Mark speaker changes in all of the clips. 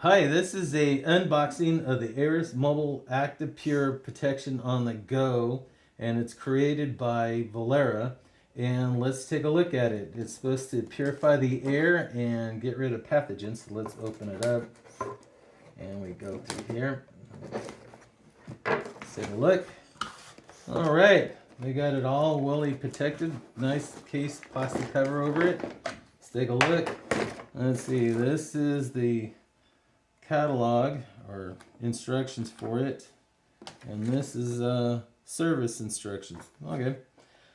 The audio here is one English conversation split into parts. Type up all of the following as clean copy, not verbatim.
Speaker 1: Hi, this is a unboxing of the Aerus Mobile Active Pure Protection on the Go, and it's created by Vollara. And let's take a look at it. It's supposed to purify the air and get rid of pathogens. So let's open it up, and we go through here. Let's take a look. All right, we got it all well protected. Nice case plastic cover over it. Let's take a look. Let's see. This is the catalog or instructions for it, and this is service instructions. Okay,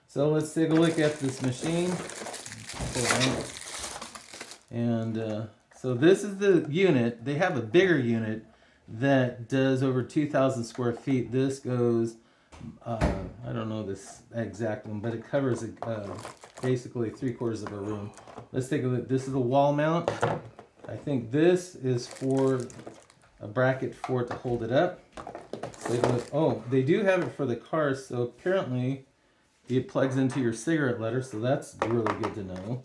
Speaker 1: so let's take a look at this machine. And so this is the unit. They have a bigger unit that does over 2,000 square feet. This goes I don't know this exact one, but it covers basically 3/4 of a room. Let's take a look. This is a wall mount. I think this is for a bracket for it to hold it up. So oh, they do have it for the car, so apparently it plugs into your cigarette lighter, so that's really good to know.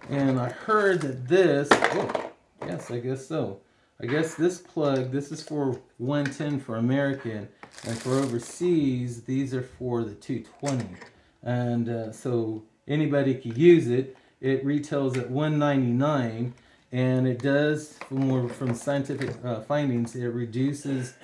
Speaker 1: And I heard that this, oh, yes, I guess so. I guess this plug, this is for 110 for American, and for overseas, these are for the 220. And so anybody can use it. It retails at $199. And it does, from scientific findings, it reduces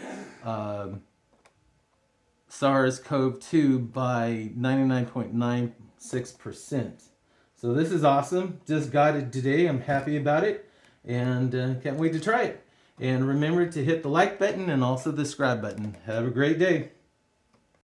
Speaker 1: SARS-CoV-2 by 99.96%. So this is awesome. Just got it today. I'm happy about it, and can't wait to try it. And remember to hit the like button and also the subscribe button. Have a great day.